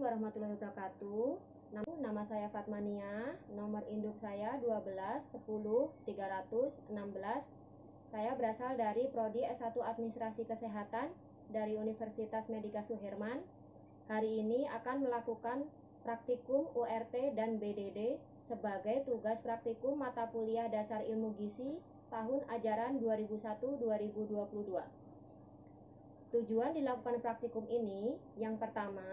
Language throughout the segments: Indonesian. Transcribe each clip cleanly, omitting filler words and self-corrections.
warahmatullahi wabarakatuh. Nama saya Fatmania, nomor induk saya 12 10 316. Saya berasal dari Prodi S1 Administrasi Kesehatan dari Universitas Medika Suherman. Hari ini akan melakukan praktikum URT dan BDD sebagai tugas praktikum mata kuliah dasar ilmu gizi tahun ajaran 2001-2022. Tujuan dilakukan praktikum ini, yang pertama,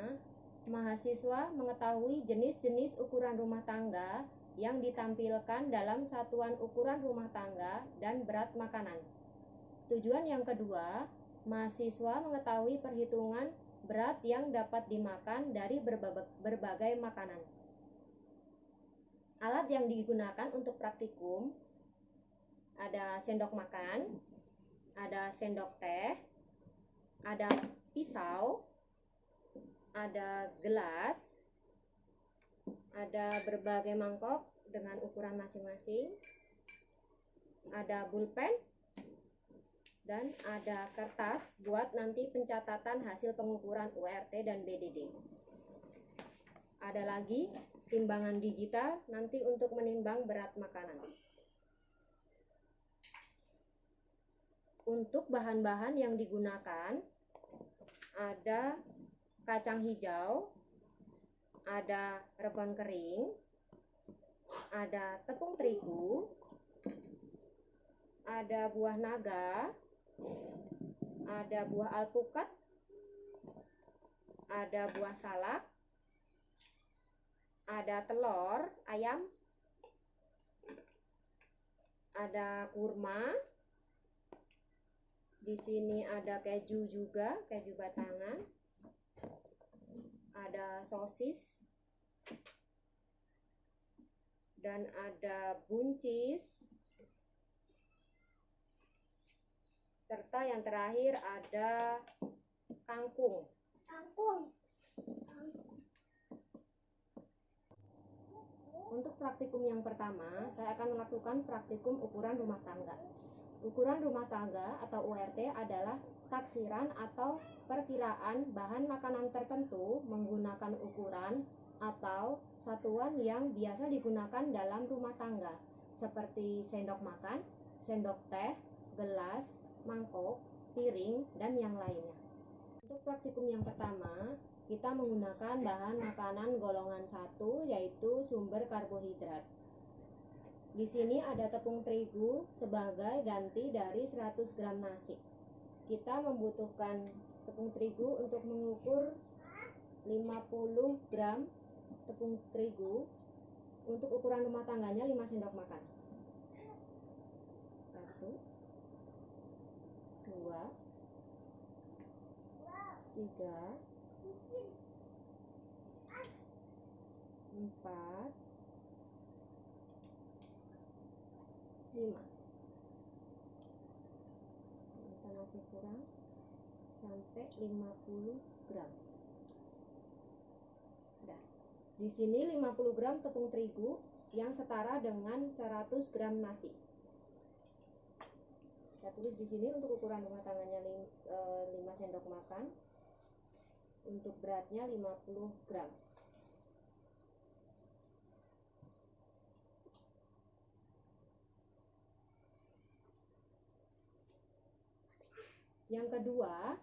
mahasiswa mengetahui jenis-jenis ukuran rumah tangga yang ditampilkan dalam satuan ukuran rumah tangga dan berat makanan. Tujuan yang kedua, mahasiswa mengetahui perhitungan berat yang dapat dimakan dari berbagai makanan. Alat yang digunakan untuk praktikum ada sendok makan, ada sendok teh, ada pisau, ada gelas, ada berbagai mangkok dengan ukuran masing-masing, ada pulpen, dan ada kertas buat nanti pencatatan hasil pengukuran URT dan BDD. Ada lagi timbangan digital nanti untuk menimbang berat makanan. Untuk bahan-bahan yang digunakan ada kacang hijau, ada rebon kering, ada tepung terigu, ada buah naga, ada buah alpukat, ada buah salak, ada telur ayam, ada kurma. Di sini ada keju juga, keju batangan. Ada sosis. Dan ada buncis. Serta yang terakhir ada kangkung. Untuk praktikum yang pertama, saya akan melakukan praktikum ukuran rumah tangga. Ukuran rumah tangga atau URT adalah taksiran atau perkiraan bahan makanan tertentu menggunakan ukuran atau satuan yang biasa digunakan dalam rumah tangga, seperti sendok makan, sendok teh, gelas, mangkok, piring, dan yang lainnya. Untuk praktikum yang pertama, kita menggunakan bahan makanan golongan 1, yaitu sumber karbohidrat. Di sini ada tepung terigu sebagai ganti dari 100 gram nasi. Kita membutuhkan tepung terigu untuk mengukur 50 gram tepung terigu. Untuk ukuran rumah tangganya 5 sendok makan. 1, 2, 3, 4, 5. Kita nasi kurang sampai 50 gram. Nah, di sini 50 gram tepung terigu yang setara dengan 100 gram nasi. Saya tulis di sini untuk ukuran rumah tangganya 5 sendok makan. Untuk beratnya 50 gram. Yang kedua,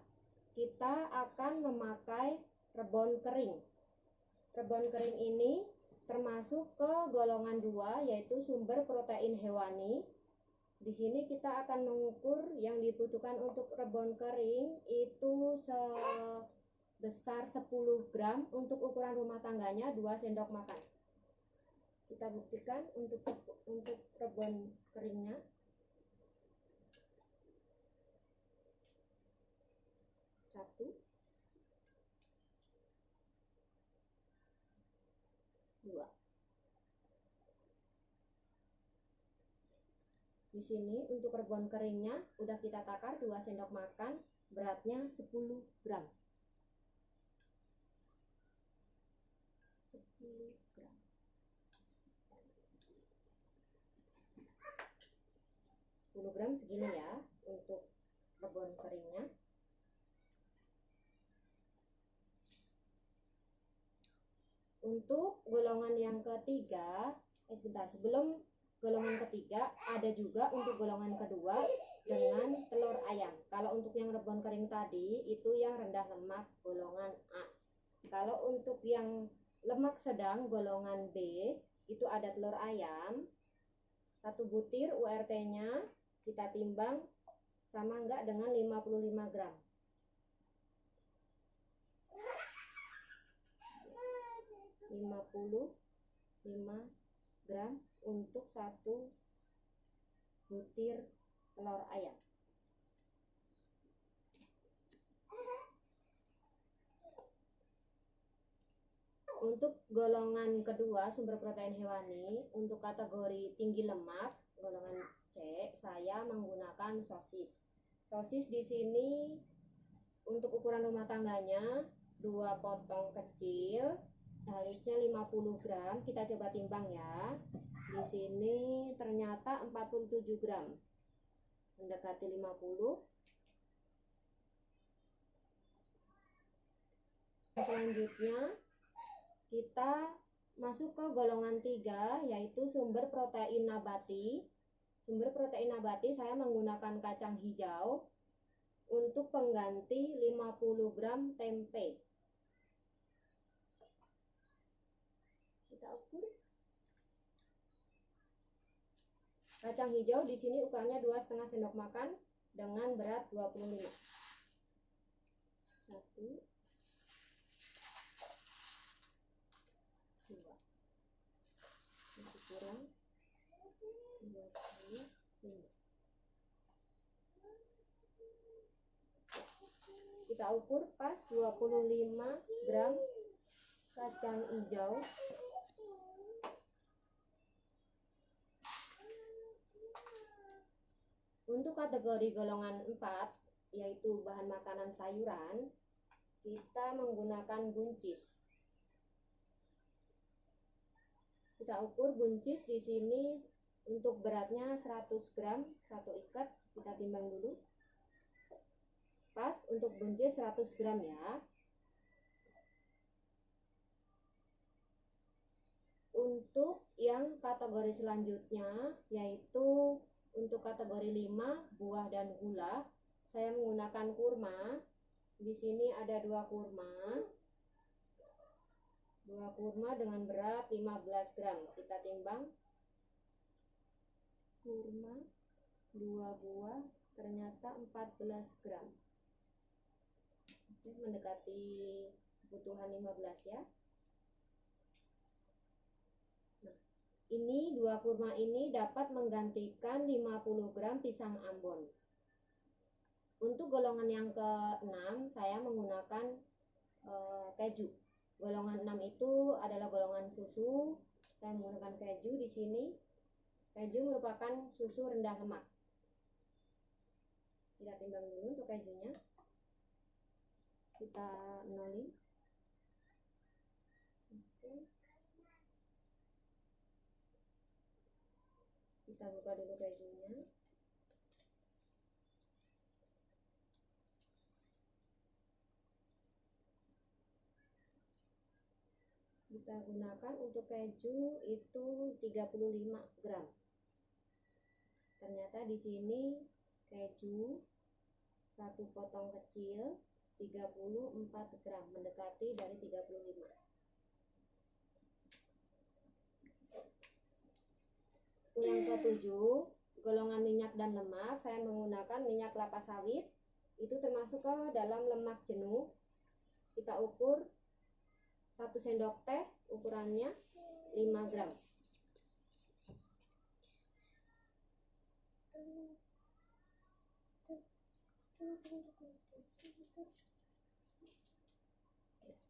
kita akan memakai rebon kering. Rebon kering ini termasuk ke golongan 2, yaitu sumber protein hewani. Di sini kita akan mengukur yang dibutuhkan untuk rebon kering itu sebesar 10 gram. Untuk ukuran rumah tangganya 2 sendok makan. Kita buktikan untuk rebon keringnya. 1, 2. Di sini untuk rebon keringnya udah kita takar 2 sendok makan, beratnya 10 gram. 10 gram. 10 gram segini ya untuk rebon keringnya. Untuk golongan yang ketiga, sebelum golongan ketiga ada juga untuk golongan kedua dengan telur ayam. Kalau untuk yang rebon kering tadi itu yang rendah lemak golongan A. Kalau untuk yang lemak sedang golongan B itu ada telur ayam 1 butir, URT-nya kita timbang sama enggak dengan 55 gram. 55 gram untuk 1 butir telur ayam. Untuk golongan kedua sumber protein hewani, untuk kategori tinggi lemak golongan C, saya menggunakan sosis. Sosis di sini untuk ukuran rumah tangganya 2 potong kecil, harusnya 50 gram. Kita coba timbang ya. Di sini ternyata 47 gram, mendekati 50. Selanjutnya kita masuk ke golongan 3, yaitu sumber protein nabati. Sumber protein nabati saya menggunakan kacang hijau untuk pengganti 50 gram tempe. Kita ukur. Kacang hijau di sini ukurannya 2,5 sendok makan dengan berat 25. 1, 2, masih kurang 25. Kita ukur pas 25 gram kacang hijau. Untuk kategori golongan 4, yaitu bahan makanan sayuran, kita menggunakan buncis. Kita ukur buncis di sini untuk beratnya 100 gram, 1 ikat, kita timbang dulu. Pas untuk buncis 100 gram ya. Untuk yang kategori selanjutnya, yaitu untuk kategori 5, buah dan gula, saya menggunakan kurma. Di sini ada 2 kurma. 2 kurma dengan berat 15 gram. Kita timbang. Kurma 2 buah ternyata 14 gram. Oke, mendekati kebutuhan 15 ya. Nah, ini 2 kurma ini dapat menggantikan 50 gram pisang ambon. Untuk golongan yang ke-6 saya menggunakan keju. Golongan 6 itu adalah golongan susu. Saya menggunakan keju di sini. Keju merupakan susu rendah lemak. Kita timbang dulu untuk kejunya. Kita nolin. Oke. Kita buka dulu kejunya. Kita gunakan untuk keju itu 35 gram. Ternyata di sini keju 1 potong kecil 34 gram, mendekati dari 35. Yang ke-7, golongan minyak dan lemak, saya menggunakan minyak kelapa sawit. Itu termasuk ke dalam lemak jenuh. Kita ukur 1 sendok teh, ukurannya 5 gram.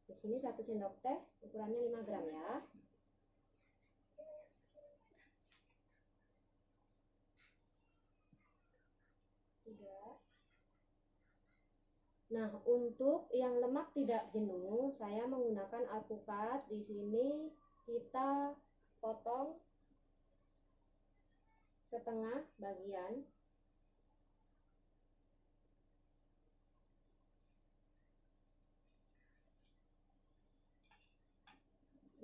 Di sini 1 sendok teh, ukurannya 5 gram ya. Sudah. Nah, untuk yang lemak tidak jenuh, saya menggunakan alpukat. Di sini kita potong setengah bagian.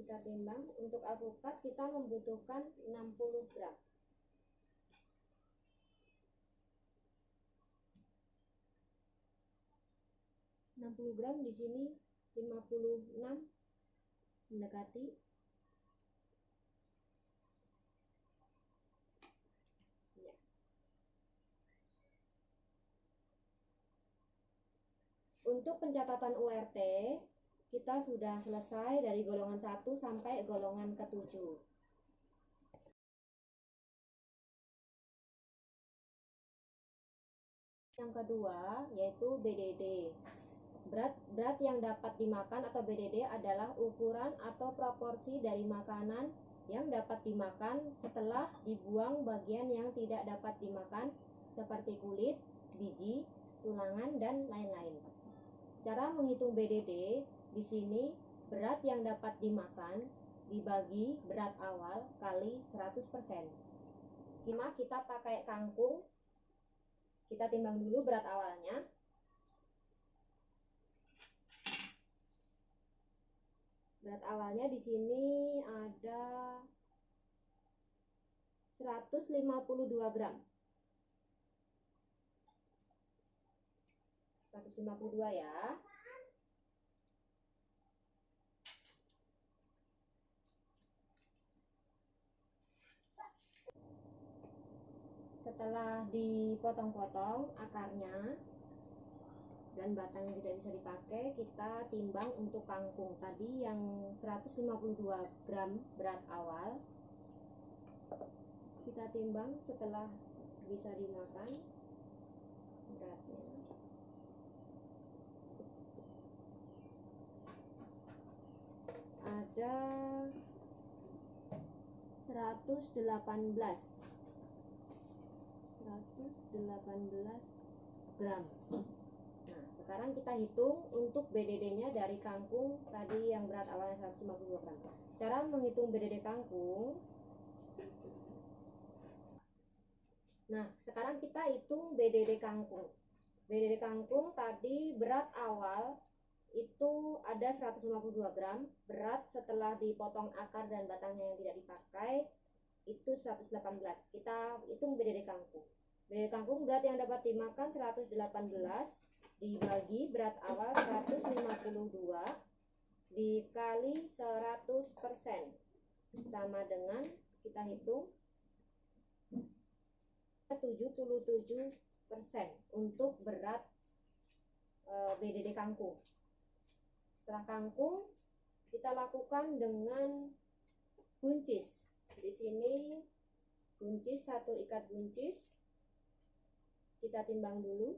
Kita timbang. Untuk alpukat kita membutuhkan 60 gram. 60 gram di sini 56 mendekati. Ya. Untuk pencatatan URT kita sudah selesai dari golongan 1 sampai golongan ke-7. Yang kedua yaitu BDD. Berat yang dapat dimakan atau BDD adalah ukuran atau proporsi dari makanan yang dapat dimakan setelah dibuang bagian yang tidak dapat dimakan seperti kulit, biji, tulangan, dan lain-lain. Cara menghitung BDD di sini berat yang dapat dimakan dibagi berat awal kali 100%. Kita pakai kangkung. Kita timbang dulu berat awalnya. Berat awalnya di sini ada 152 gram. 152 ya. Setelah dipotong-potong akarnya dan batang yang tidak bisa dipakai, kita timbang untuk kangkung tadi yang 152 gram berat awal. Kita timbang setelah bisa dimakan beratnya. Ada 118 gram. Nah, sekarang kita hitung untuk BDD-nya dari kangkung tadi yang berat awalnya 152 gram. Cara menghitung BDD kangkung. Nah, sekarang kita hitung BDD kangkung. BDD kangkung tadi berat awal itu ada 152 gram. Berat setelah dipotong akar dan batangnya yang tidak dipakai itu 118. Kita hitung BDD kangkung. BDD kangkung berat yang dapat dimakan 118 dibagi berat awal 152 dikali 100% sama dengan, kita hitung, 77% untuk berat BDD kangkung. Setelah kangkung kita lakukan dengan buncis. Di sini buncis, 1 ikat buncis. Kita timbang dulu.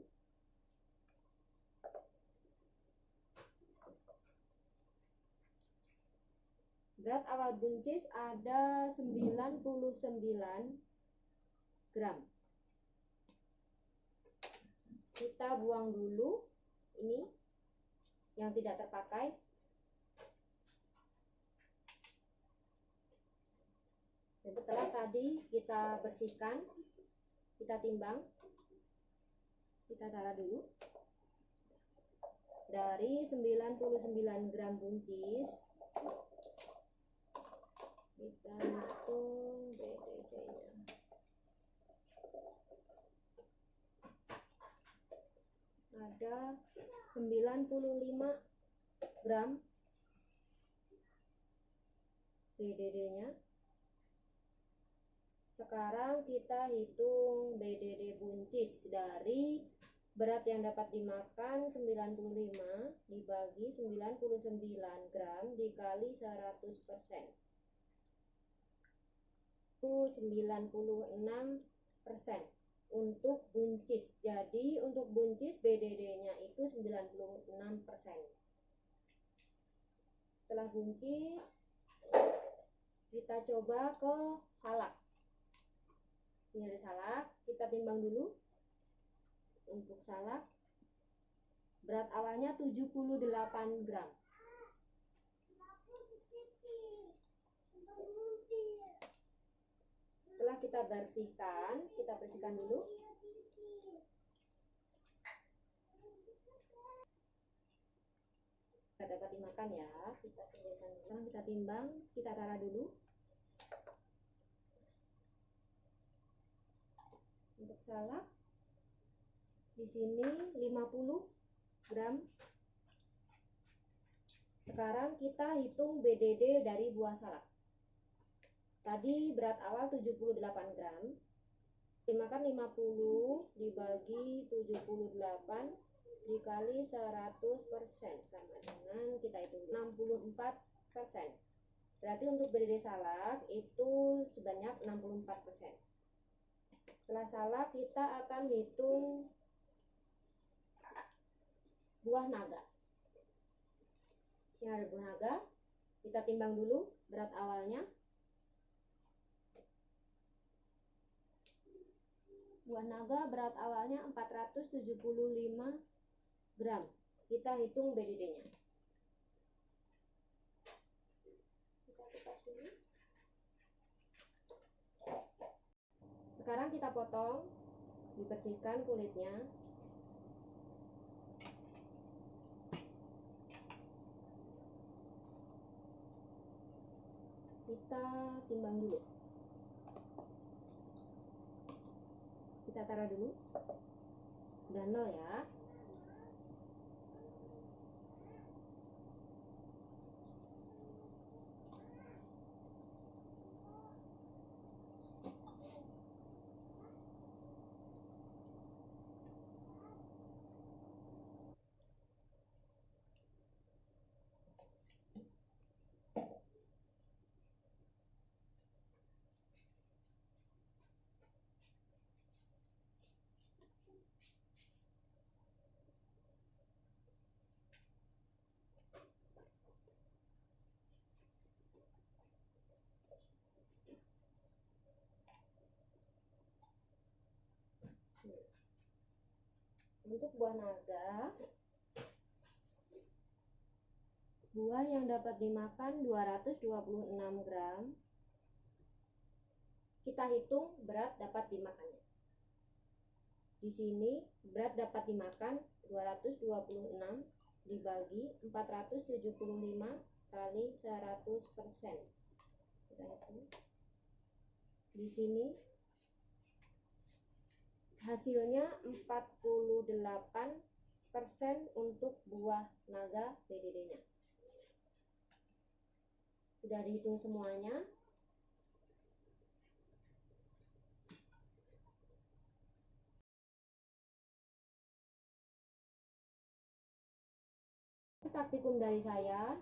Berat awal buncis ada 99 gram. Kita buang dulu ini yang tidak terpakai. Dan setelah tadi kita bersihkan, kita timbang. Kita taruh dulu. Dari 99 gram buncis, kita hitung BDD-nya. Ada 95 gram BDD-nya. Sekarang kita hitung BDD buncis dari berat yang dapat dimakan 95 dibagi 99 gram dikali 100%. Itu 96% untuk buncis. Jadi untuk buncis BDD-nya itu 96%. Setelah buncis kita coba ke salak. Ini ada salak, kita timbang dulu. Untuk salak berat awalnya 78 gram. Setelah kita bersihkan dulu. dapat dimakan ya. Kita singkirkan dulu. Sekarang kita timbang, kita taruh dulu. Untuk salak di sini 50 gram. Sekarang kita hitung BDD dari buah salak. Tadi berat awal 78 gram. Dimakan 50 dibagi 78 dikali 100% sama dengan kita hitung 64%. Berarti untuk BDD salak itu sebanyak 64%. Setelah salak kita akan hitung buah naga. Ini ada buah naga. Kita timbang dulu berat awalnya. Buah naga berat awalnya 475 gram. Kita hitung BDD-nya. Kita kupas dulu. Sekarang kita potong, dibersihkan kulitnya. Kita timbang dulu. Kita taruh dulu. Udah 0 ya. Untuk buah naga, buah yang dapat dimakan 226 gram. Kita hitung berat dapat dimakannya. Di sini berat dapat dimakan 226 dibagi 475 kali 100%. Kita hitung. Di sini hasilnya 48% untuk buah naga BDD-nya. Sudah dihitung semuanya. Praktikum dari saya.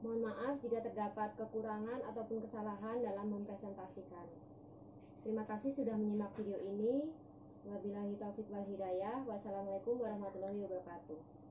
Mohon maaf jika terdapat kekurangan ataupun kesalahan dalam mempresentasikan. Terima kasih sudah menyimak video ini. Wabillahi taufiq wal hidayah. Wassalamualaikum warahmatullahi wabarakatuh.